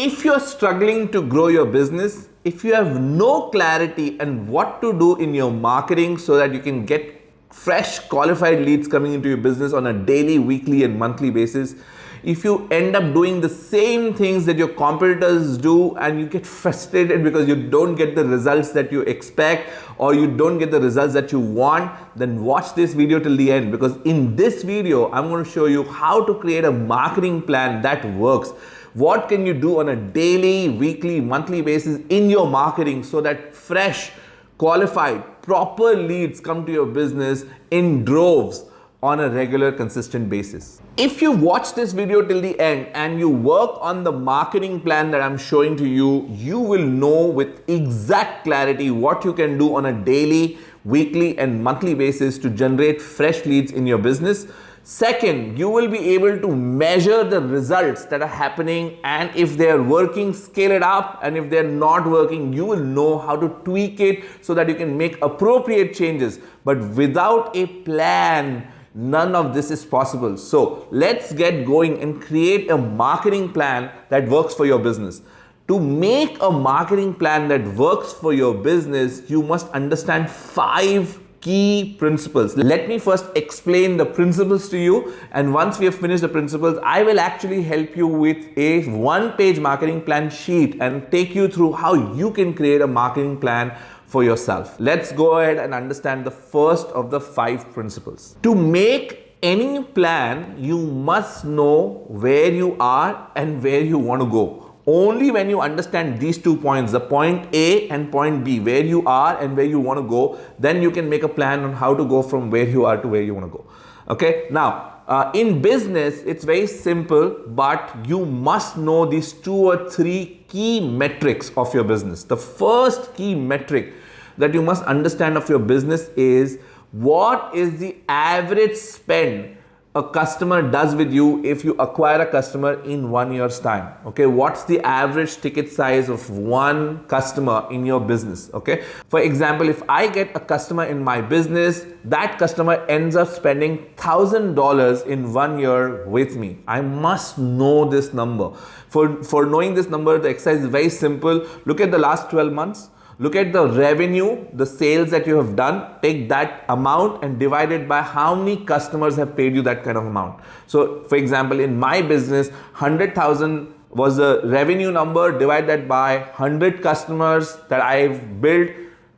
If you're struggling to grow your business, if you have no clarity on what to do in your marketing so that you can get fresh qualified leads coming into your business on a daily, weekly and monthly basis, if you end up doing the same things that your competitors do and you get frustrated because you don't get the results that you expect or you don't get the results that you want, then watch this video till the end, because in this video I'm going to show you how to create a marketing plan that works. What can you do on a daily, weekly, monthly basis in your marketing so that fresh, qualified, proper leads come to your business in droves on a regular, consistent basis. If you watch this video till the end and you work on the marketing plan that I'm showing to you, you will know with exact clarity what you can do on a daily, weekly and monthly basis to generate fresh leads in your business. Second, you will be able to measure the results that are happening, and if they are working, scale it up, and if they're not working, you will know how to tweak it so that you can make appropriate changes. But without a plan, none of this is possible. So let's get going and create a marketing plan that works for your business. To make a marketing plan that works for your business, you must understand 5 key principles. Let me first explain the principles to you, and once we have finished the principles, I will actually help you with a 1-page marketing plan sheet and take you through how you can create a marketing plan for yourself. Let's go ahead and understand the first of the 5 principles. To make any plan, you must know where you are and where you want to go. Only when you understand these 2 points, the point A and point B, where you are and where you want to go, then you can make a plan on how to go from where you are to where you want to go. Okay, now in business, it's very simple, but you must know these 2 or 3 key metrics of your business. The first key metric that you must understand of your business is what is the average spend a customer does with you if you acquire a customer in 1 year's time. Okay, what's the average ticket size of one customer in your business? Okay, for example, if I get a customer in my business, that customer ends up spending $1,000 in 1 year with me. I must know this number. For knowing this number, the exercise is very simple. Look at the last 12 months. Look at the revenue, the sales that you have done, take that amount and divide it by how many customers have paid you that kind of amount. So for example, in my business, 100,000 was the revenue number, divide that by 100 customers that I've built.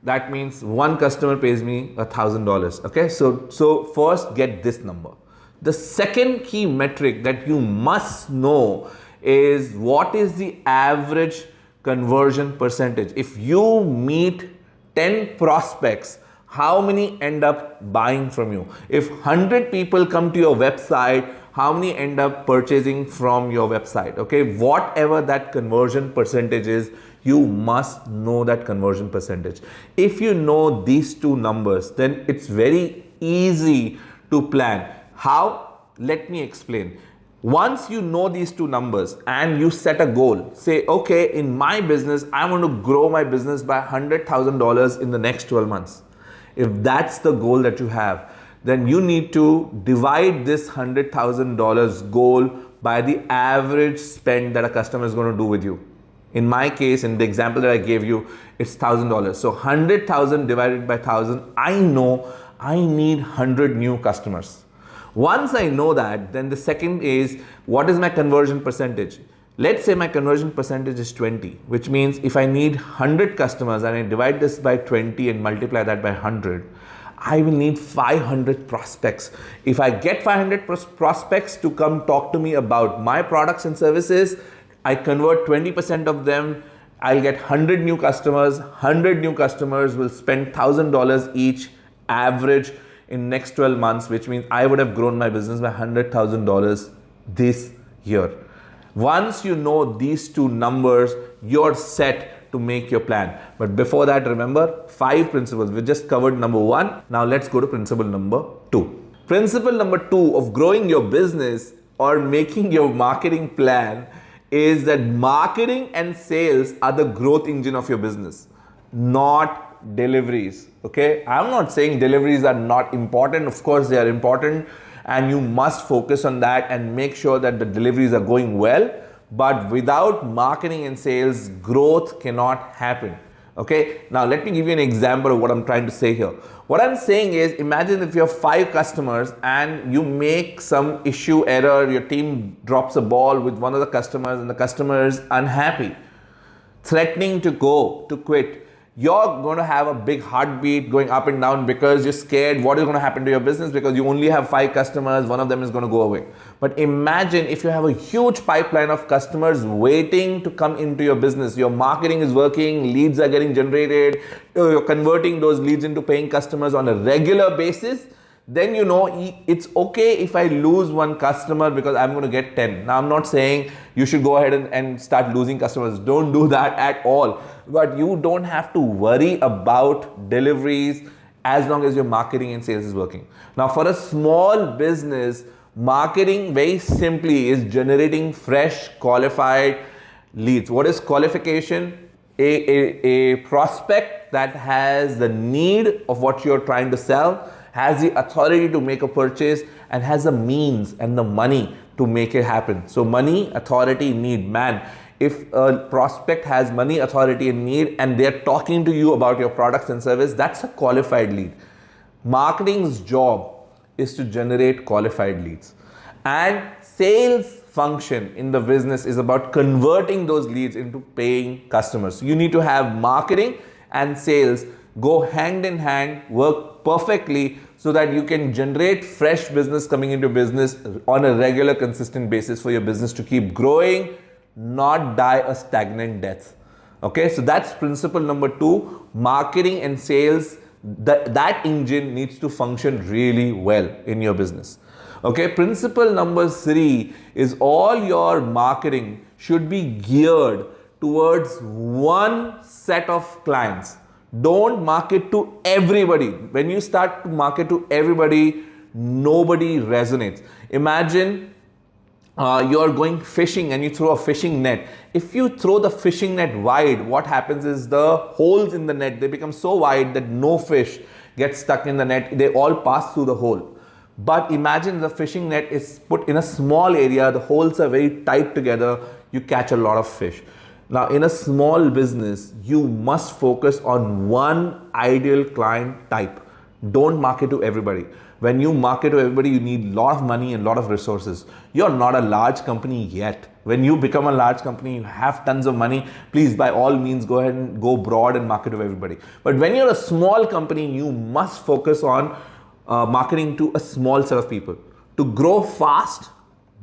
That means one customer pays me $1,000. Okay, so first get this number. The second key metric that you must know is what is the average conversion percentage. If you meet 10 prospects, how many end up buying from you? If 100 people come to your website, how many end up purchasing from your website? Okay, whatever that conversion percentage is, you must know that conversion percentage. If you know these 2 numbers, then it's very easy to plan. How? Let me explain. Once you know these 2 numbers and you set a goal, say, okay, in my business, I want to grow my business by $100,000 in the next 12 months. If that's the goal that you have, then you need to divide this $100,000 goal by the average spend that a customer is going to do with you. In my case, in the example that I gave you, it's $1,000. So 100,000 divided by 1,000, I know I need 100 new customers. Once I know that, then the second is, what is my conversion percentage? Let's say my conversion percentage is 20, which means if I need 100 customers and I divide this by 20 and multiply that by 100, I will need 500 prospects. If I get 500 prospects to come talk to me about my products and services, I convert 20% of them, I'll get 100 new customers. 100 new customers will spend $1,000 each average in next 12 months, which means I would have grown my business by $100,000 this year. Once you know these 2 numbers, you're set to make your plan. But before that, remember 5 principles. We just covered number 1. Now let's go to principle number 2. Principle number 2 of growing your business or making your marketing plan is that marketing and sales are the growth engine of your business, not deliveries. Okay, I'm not saying deliveries are not important. Of course they are important and you must focus on that and make sure that the deliveries are going well, but without marketing and sales, growth cannot happen. Okay, now let me give you an example of what I'm trying to say here. What I'm saying is, imagine if you have 5 customers and you make some issue error, your team drops a ball with one of the customers and the customer is unhappy, threatening to quit. You're going to have a big heartbeat going up and down because you're scared what is going to happen to your business, because you only have 5 customers, one of them is going to go away. But imagine if you have a huge pipeline of customers waiting to come into your business. Your marketing is working, leads are getting generated, you're converting those leads into paying customers on a regular basis. Then you know it's okay if I lose one customer because I'm going to get 10. Now I'm not saying you should go ahead and start losing customers. Don't do that at all. But you don't have to worry about deliveries as long as your marketing and sales is working. Now for a small business, marketing very simply is generating fresh qualified leads. What is qualification? A prospect that has the need of what you're trying to sell, has the authority to make a purchase, and has the means and the money to make it happen. So money, authority, need. Man, if a prospect has money, authority, and need, and they're talking to you about your products and service, that's a qualified lead. Marketing's job is to generate qualified leads. And sales function in the business is about converting those leads into paying customers. So you need to have marketing and sales go hand in hand, work perfectly, so that you can generate fresh business coming into business on a regular, consistent basis for your business to keep growing, not die a stagnant death. Okay, so that's principle number 2. Marketing and sales, that engine needs to function really well in your business. Okay, principle number 3 is all your marketing should be geared towards one set of clients. Don't market to everybody. When you start to market to everybody, nobody resonates. Imagine you're going fishing and you throw a fishing net. If you throw the fishing net wide, what happens is the holes in the net, they become so wide that no fish gets stuck in the net. They all pass through the hole. But imagine the fishing net is put in a small area. The holes are very tight together. You catch a lot of fish. Now, in a small business, you must focus on one ideal client type. Don't market to everybody. When you market to everybody, you need a lot of money and a lot of resources. You're not a large company yet. When you become a large company, you have tons of money. Please, by all means, go ahead and go broad and market to everybody. But when you're a small company, you must focus on marketing to a small set of people. To grow fast,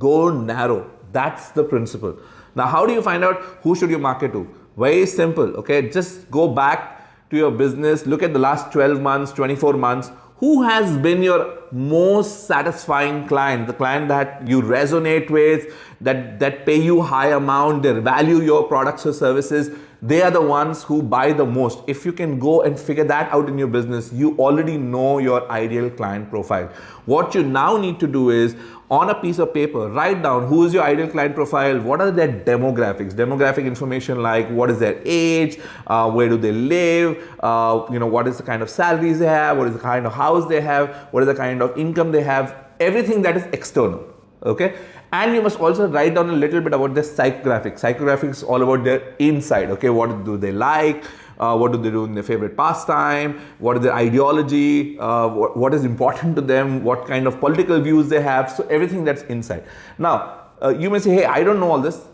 go narrow. That's the principle. Now, how do you find out who should you market to? Very simple, okay? Just go back to your business, look at the last 12 months, 24 months. Who has been your most satisfying client? The client that you resonate with, that pay you high amount, they value your products or services. They are the ones who buy the most. If you can go and figure that out in your business, you already know your ideal client profile. What you now need to do is, on a piece of paper, write down who is your ideal client profile, what are their demographics, demographic information like what is their age, where do they live, what is the kind of salaries they have, what is the kind of house they have, what is the kind of income they have, everything that is external, okay? And you must also write down a little bit about their psychographics. Psychographics is all about their inside, okay? What do they like? What do they do in their favorite pastime? What is their ideology? What is important to them? What kind of political views they have? So everything that's inside. Now, you may say, hey, I don't know all this.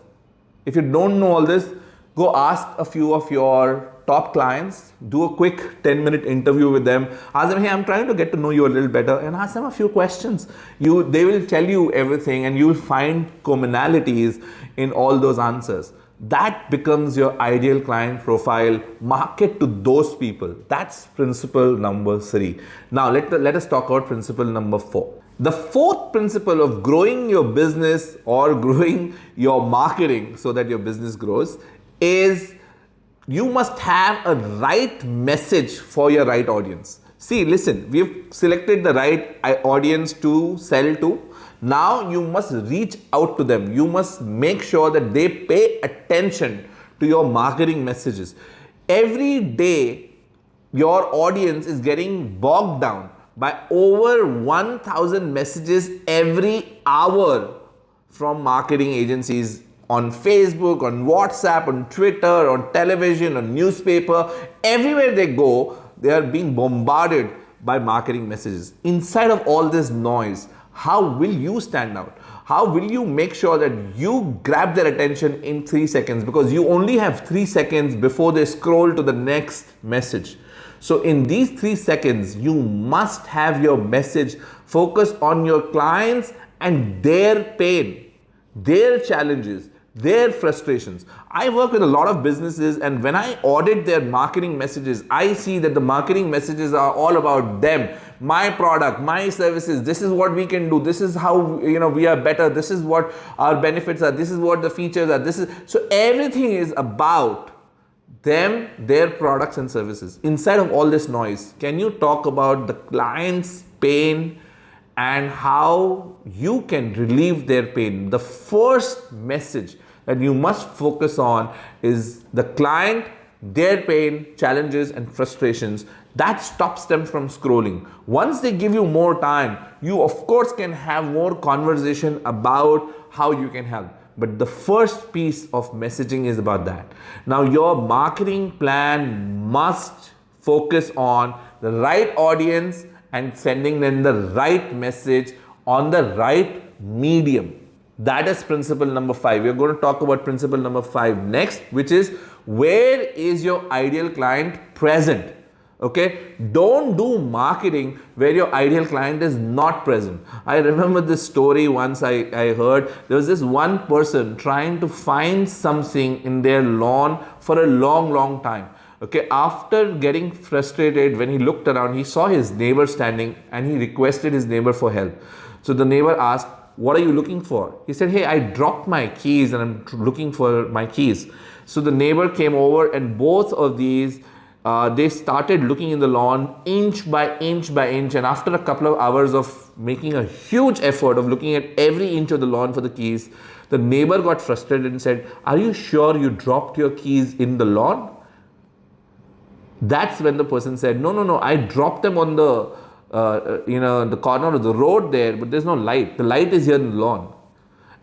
If you don't know all this, go ask a few of your top clients, do a quick 10-minute interview with them, ask them, hey, I'm trying to get to know you a little better, and ask them a few questions. They will tell you everything, and you'll find commonalities in all those answers. That becomes your ideal client profile. Market to those people. That's principle number 3. Now let us talk about principle number 4. The 4th principle of growing your business or growing your marketing so that your business grows is you must have a right message for your right audience. See, listen, we've selected the right audience to sell to. Now you must reach out to them. You must make sure that they pay attention to your marketing messages. Every day, your audience is getting bogged down by over 1,000 messages every hour from marketing agencies on Facebook, on WhatsApp, on Twitter, on television, on newspaper, everywhere they go, they are being bombarded by marketing messages. Inside of all this noise, how will you stand out? How will you make sure that you grab their attention in 3 seconds? Because you only have 3 seconds before they scroll to the next message. So in these 3 seconds, you must have your message focused on your clients and their pain, their challenges, their frustrations. I work with a lot of businesses, and when I audit their marketing messages, I see that the marketing messages are all about them, my product, my services. This is what we can do. This is how we are better. This is what our benefits are. This is what the features are. So everything is about them, their products and services. Inside of all this noise, can you talk about the client's pain and how you can relieve their pain? The first message that you must focus on is the client, their pain, challenges and frustrations. That stops them from scrolling. Once they give you more time, you of course can have more conversation about how you can help. But the first piece of messaging is about that. Now your marketing plan must focus on the right audience and sending them the right message on the right medium. That is principle number 5. We're going to talk about principle number 5 next, which is where is your ideal client present? Okay, don't do marketing where your ideal client is not present. I remember this story once I heard. There was this one person trying to find something in their lawn for a long time. Okay, after getting frustrated, when he looked around, he saw his neighbor standing and he requested his neighbor for help. So the neighbor asked, "What are you looking for?" He said, "Hey, I dropped my keys and I'm looking for my keys." So the neighbor came over and both of these they started looking in the lawn inch by inch by inch, and after a couple of hours of making a huge effort of looking at every inch of the lawn for the keys, the neighbor got frustrated and said, "Are you sure you dropped your keys in the lawn?" That's when the person said, No, I dropped them on the the corner of the road there, but there's no light. The light is here in the lawn."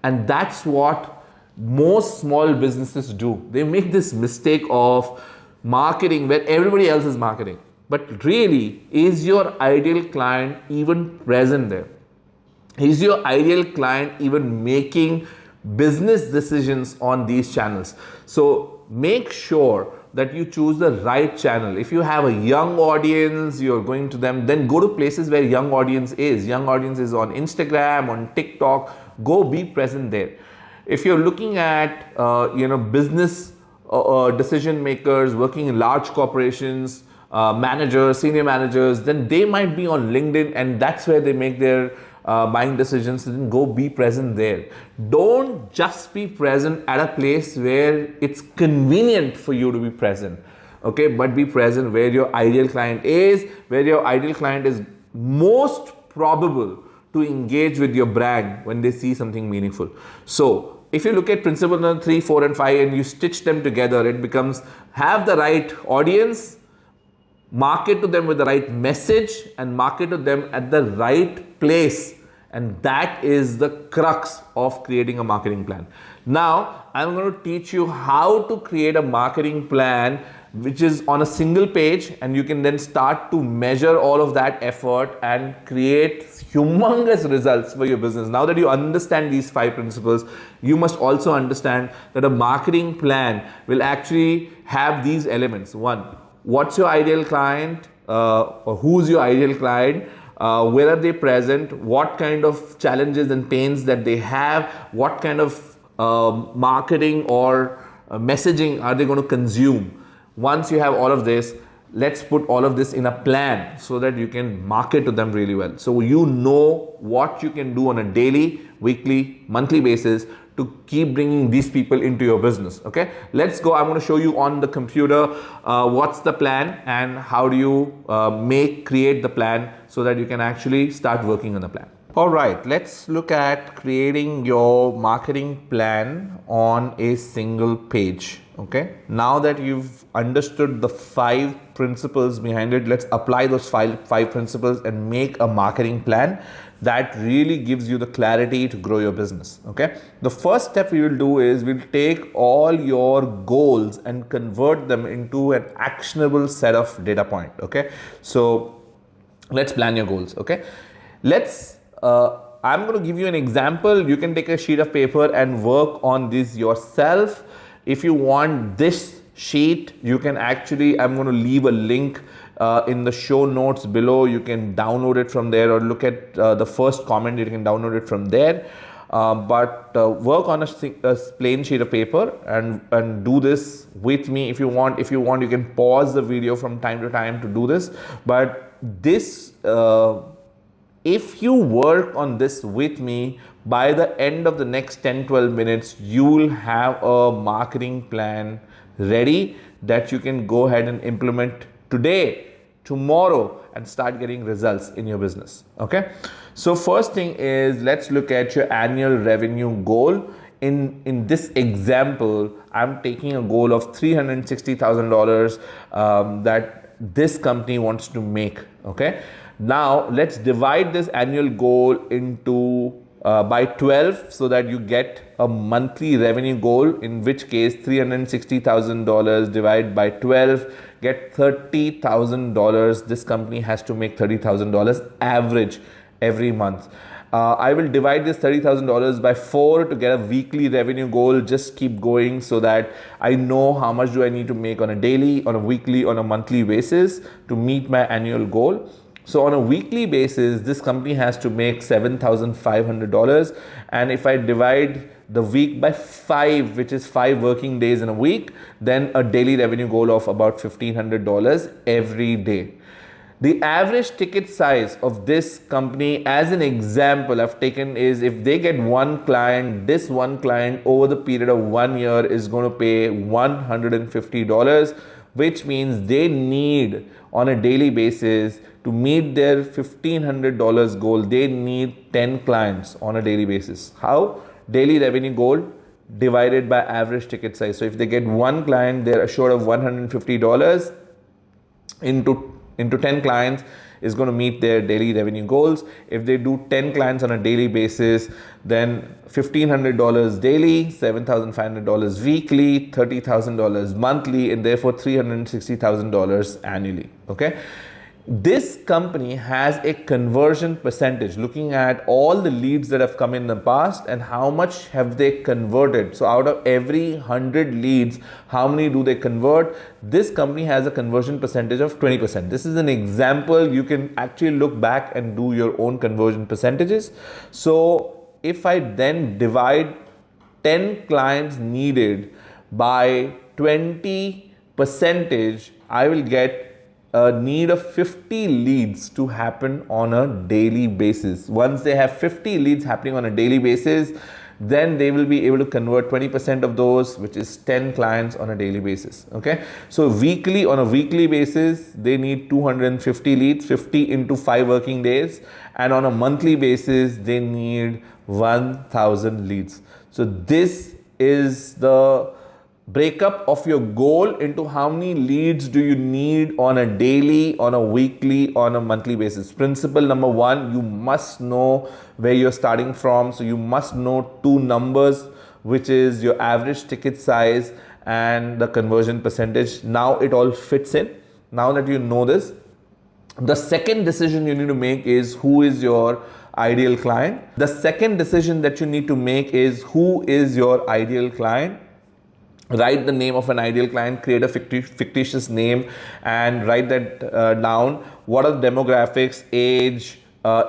And that's what most small businesses do. They make this mistake of marketing where everybody else is marketing. But really, is your ideal client even present there? Is your ideal client even making business decisions on these channels? So make sure that you choose the right channel. If you have a young audience, you're going to them, then go to places where young audience is. Young audience is on Instagram, on TikTok. Go be present there. If you're looking at business decision makers working in large corporations, managers, senior managers, then they might be on LinkedIn, and that's where they make their buying decisions. Then go be present there. Don't just be present at a place where it's convenient for you to be present, okay? But be present where your ideal client is, where your ideal client is most probable to engage with your brand when they see something meaningful. So if you look at principle number 3, 4 and 5 and you stitch them together, it becomes have the right audience, market to them with the right message, and market to them at the right place. And that is the crux of creating a marketing plan. Now, I'm going to teach you how to create a marketing plan which is on a single page, and you can then start to measure all of that effort and create humongous results for your business. Now that you understand these 5 principles, you must also understand that a marketing plan will actually have these elements. 1, what's your ideal client, or who's your ideal client? Where are they present? What kind of challenges and pains that they have? What kind of marketing or messaging are they going to consume? Once you have all of this, let's put all of this in a plan so that you can market to them really well. So you know what you can do on a daily, weekly, monthly basis to keep bringing these people into your business. Okay, let's go. I'm going to show you on the computer what's the plan and how do you create the plan so that you can actually start working on the plan. All right, let's look at creating your marketing plan on a single page. Okay, now that you've understood the 5 principles behind it, let's apply those five principles and make a marketing plan. that really gives you the clarity to grow your business. Okay, the first step we will do is we'll take all your goals and convert them into an actionable set of data point. Okay, so let's plan your goals. Okay, let's I'm going to give you an example. You can take a sheet of paper and work on this yourself. If you want this sheet, you can actually, I'm going to leave a link in the show notes below. You can download it from there, or look at the first comment. You can download it from there. But work on a plain sheet of paper and do this with me. If you want, you can pause the video from time to time to do this. But this, if you work on this with me, by the end of the next 10-12 minutes, you will have a marketing plan ready that you can go ahead and implement today, tomorrow, and start getting results in your business. Okay, so first thing is, let's look at your annual revenue goal. In this example, I'm taking a goal of $360,000 that this company wants to make. Okay, now let's divide this annual goal into by 12, so that you get a monthly revenue goal, in which case $360,000 divided by 12, get $30,000. This company has to make $30,000 average every month. I will divide this $30,000 by 4 to get a weekly revenue goal. Just keep going so that I know how much do I need to make on a daily, on a weekly, on a monthly basis to meet my annual goal. So on a weekly basis, this company has to make $7,500. And if I divide the week by 5, which is 5 working days in a week, then a daily revenue goal of about $1,500 every day. The average ticket size of this company, as an example I've taken, is if they get one client, this one client over the period of 1 year is going to pay $150, which means they need, on a daily basis, to meet their $1,500 goal, they need 10 clients on a daily basis. How? Daily revenue goal divided by average ticket size. So if they get one client, they're assured of $150 into 10 clients is going to meet their daily revenue goals. If they do 10 clients on a daily basis, then $1,500 daily, $7,500 weekly, $30,000 monthly, and therefore $360,000 annually. Okay. This company has a conversion percentage, looking at all the leads that have come in the past and how much have they converted. So out of every 100 leads, how many do they convert? This company has a conversion percentage of 20%. This is an example. You can actually look back and do your own conversion percentages. So if I then divide 10 clients needed by 20%, I will get a need of 50 leads to happen on a daily basis. Once they have 50 leads happening on a daily basis, then they will be able to convert 20% of those, which is 10 clients on a daily basis. Okay, so weekly, on a weekly basis, they need 250 leads, 50 into 5 working days, and on a monthly basis, they need 1,000 leads. So this is the breakup of your goal into how many leads do you need on a daily, on a weekly, on a monthly basis. Principle number 1, you must know where you're starting from. So you must know 2 numbers, which is your average ticket size and the conversion percentage. Now it all fits in. Now that you know this, the second decision you need to make is, who is your ideal client? The second decision that you need to make is, who is your ideal client? Write the name of an ideal client, create a fictitious name, and write that down. What are the demographics, age,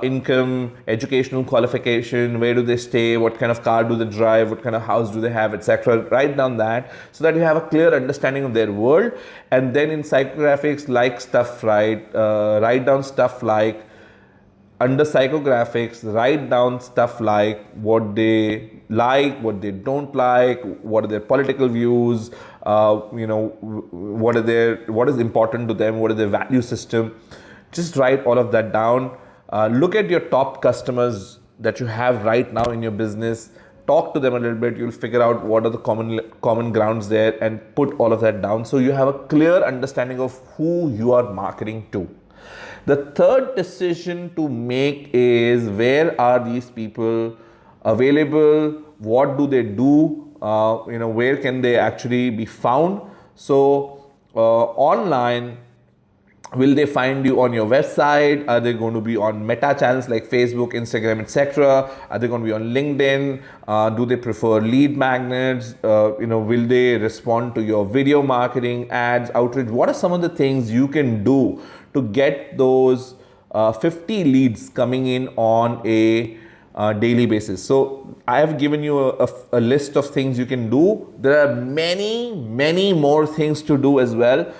income, educational qualification, where do they stay, what kind of car do they drive, what kind of house do they have, etc. Write down that so that you have a clear understanding of their world. And then in psychographics, like stuff, write down stuff like, under psychographics, write down stuff like what they like, what they don't like, what are their political views, what is important to them, what is their value system. Just write all of that down. Look at your top customers that you have right now in your business. Talk to them a little bit. You'll figure out what are the common grounds there, and put all of that down so you have a clear understanding of who you are marketing to. The third decision to make is, where are these people available? What do they do? Where can they actually be found? So online, will they find you on your website? Are they going to be on meta channels like Facebook, Instagram, etc.? Are they going to be on LinkedIn? Do they prefer lead magnets? Will they respond to your video marketing, ads, outreach? What are some of the things you can do to get those 50 leads coming in on a daily basis? So I have given you a list of things you can do. There are many more things to do as well.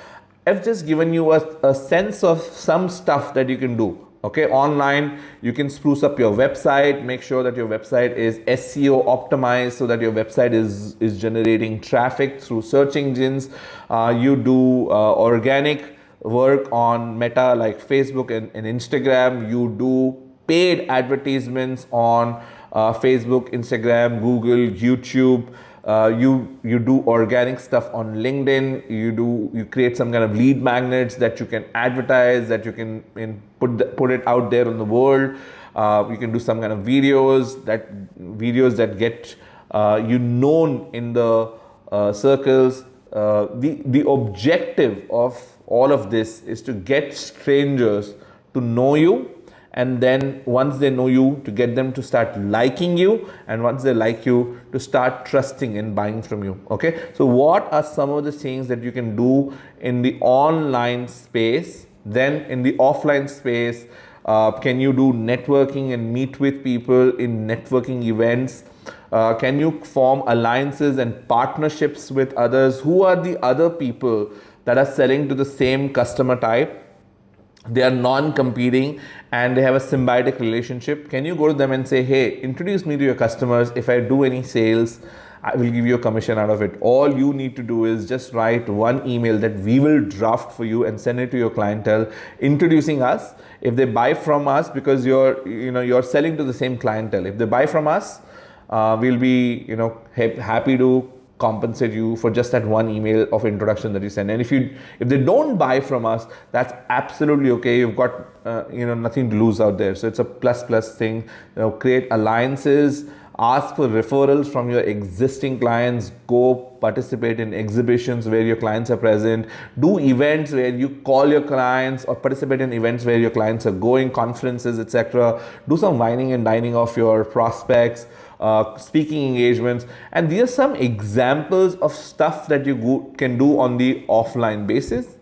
I've just given you a sense of some stuff that you can do. Okay, online, you can spruce up your website, make sure that your website is SEO optimized so that your website is generating traffic through search engines. You do organic work on Meta like Facebook and Instagram. You do paid advertisements on Facebook, Instagram, Google, YouTube. You do organic stuff on LinkedIn. You create some kind of lead magnets that you can advertise, that you can put it out there on the world. You can do some kind of videos that get you known in the circles. The objective of all of this is to get strangers to know you, and then once they know you, to get them to start liking you, and once they like you, to start trusting and buying from you. Okay, so what are some of the things that you can do in the online space? Then in the offline space, can you do networking and meet with people in networking events? Can you form alliances and partnerships with others? Who are the other people that are selling to the same customer type? They are non-competing and they have a symbiotic relationship. Can you go to them and say, hey, introduce me to your customers. If I do any sales, I will give you a commission out of it. All you need to do is just write one email that we will draft for you and send it to your clientele, introducing us. If they buy from us, because you're selling to the same clientele, if they buy from us, we'll be happy to compensate you for just that one email of introduction that you send. And if they don't buy from us, that's absolutely okay. You've got nothing to lose out there. So it's a plus thing. Create alliances, ask for referrals from your existing clients, go participate in exhibitions where your clients are present, do events where you call your clients, or participate in events where your clients are going, conferences, etc. Do some wining and dining of your prospects, speaking engagements. And these are some examples of stuff that you can do on the offline basis.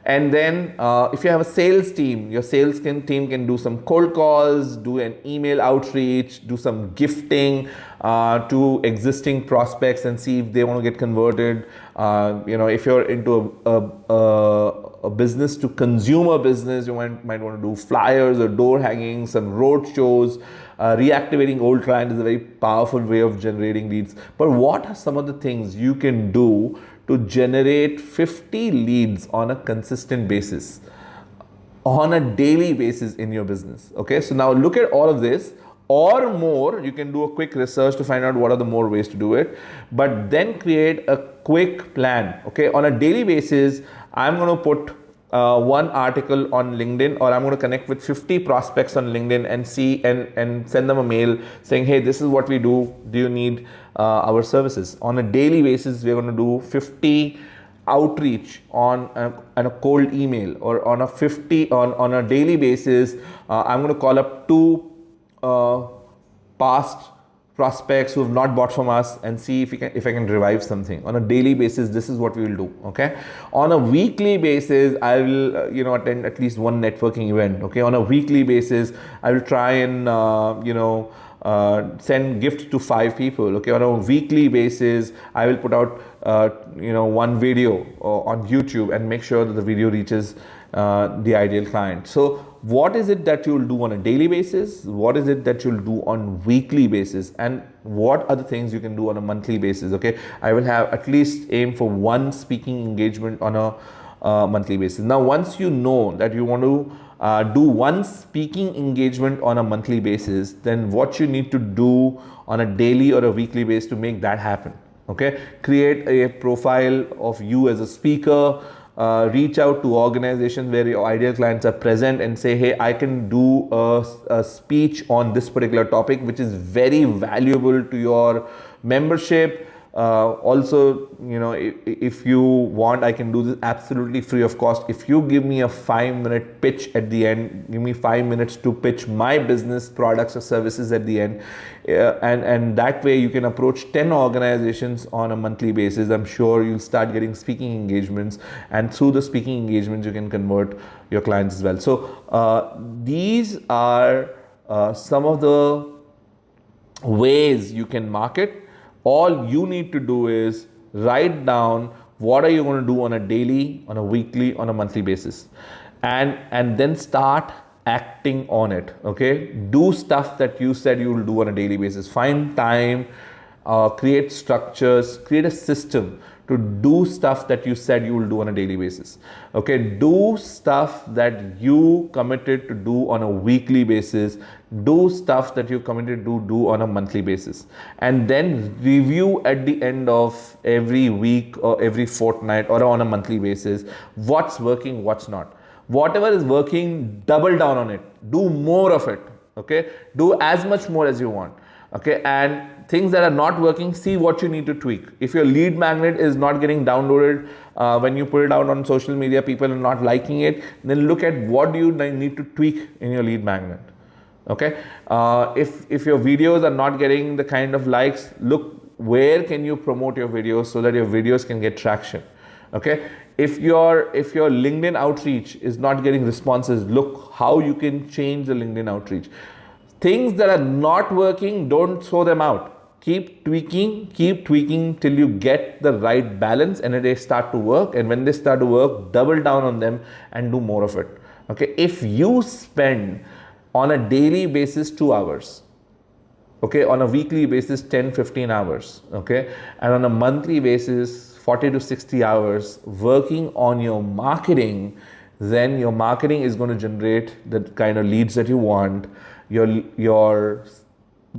And then if you have a sales team, your sales team can do some cold calls, do an email outreach, do some gifting to existing prospects and see if they want to get converted. If you're into a business to consumer business, you might want to do flyers or door hangings, some road shows. Reactivating old clients is a very powerful way of generating leads. But what are some of the things you can do to generate 50 leads on a consistent basis, on a daily basis in your business? Okay, so now look at all of this or more. You can do a quick research to find out what are the more ways to do it, but then create a quick plan. Okay, on a daily basis, I'm going to put one article on LinkedIn, or I'm going to connect with 50 prospects on LinkedIn and see and send them a mail saying, hey, this is what we do. Do you need our services? On a daily basis, we're going to do 50 outreach on a cold email, or on a daily basis, I'm going to call up 2 past prospects who have not bought from us and see if I can revive something. On a daily basis, this is what we will do. Okay, on a weekly basis, I will attend at least one networking event. Okay, on a weekly basis, I will try and send gifts to 5 people. Okay, on a weekly basis, I will put out one video on YouTube and make sure that the video reaches the ideal client. So what is it that you'll do on a daily basis? What is it that you'll do on weekly basis? And what are the things you can do on a monthly basis? Okay, I will have at least aim for 1 speaking engagement on a monthly basis. Now, once you know that you want to do 1 speaking engagement on a monthly basis, then what you need to do on a daily or a weekly basis to make that happen. Okay, create a profile of you as a speaker. reach out to organizations where your ideal clients are present and say, hey, I can do a speech on this particular topic, which is very valuable to your membership. Also, if you want, I can do this absolutely free of cost. If you give me a 5-minute pitch at the end, give me 5 minutes to pitch my business products or services at the end, and that way you can approach 10 organizations on a monthly basis. I'm sure you'll start getting speaking engagements, and through the speaking engagements you can convert your clients as well. So these are some of the ways you can market. All you need to do is write down what are you going to do on a daily, on a weekly, on a monthly basis, and then start acting on it. Okay, do stuff that you said you will do on a daily basis. Find time, create structures, create a system to do stuff that you said you will do on a daily basis. Okay, do stuff that you committed to do on a weekly basis. Do stuff that you committed to do on a monthly basis, and then review at the end of every week or every fortnight or on a monthly basis what's working, what's not. Whatever is working, double down on it. Do more of it. Okay, do as much more as you want. Okay, and things that are not working, see what you need to tweak. If your lead magnet is not getting downloaded, when you put it out on social media, people are not liking it, then look at what do you need to tweak in your lead magnet. Okay, if your videos are not getting the kind of likes, look where can you promote your videos so that your videos can get traction. Okay, if your LinkedIn outreach is not getting responses, look how you can change the LinkedIn outreach. Things that are not working, don't throw them out. Keep tweaking till you get the right balance and they start to work. And when they start to work, double down on them and do more of it. Okay, if you spend on a daily basis 2 hours, okay, on a weekly basis 10-15 hours, okay, and on a monthly basis 40 to 60 hours working on your marketing, then your marketing is going to generate the kind of leads that you want. Your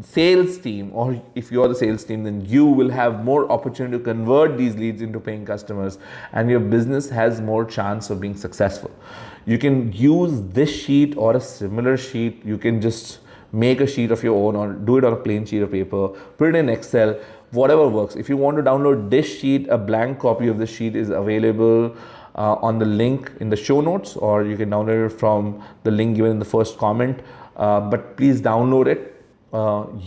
sales team, or if you're the sales team, then you will have more opportunity to convert these leads into paying customers, and your business has more chance of being successful. You can use this sheet or a similar sheet. You can just make a sheet of your own or do it on a plain sheet of paper, put it in Excel, whatever works. If you want to download this sheet, a blank copy of this sheet is available on the link in the show notes, or you can download it from the link given in the first comment. But please download it,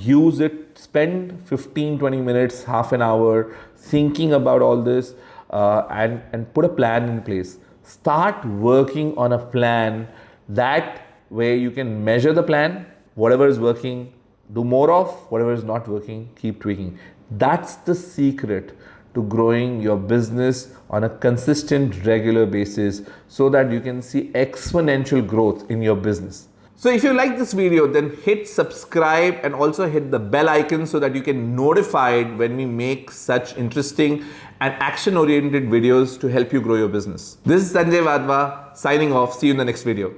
use it, spend 15-20 minutes, half an hour thinking about all this, and put a plan in place. Start working on a plan. That way you can measure the plan. Whatever is working, do more of. Whatever is not working, keep tweaking. That's the secret to growing your business on a consistent, regular basis so that you can see exponential growth in your business. So if you like this video, then hit subscribe and also hit the bell icon so that you can notified when we make such interesting and action-oriented videos to help you grow your business. This is Sanjay Wadhwa signing off. See you in the next video.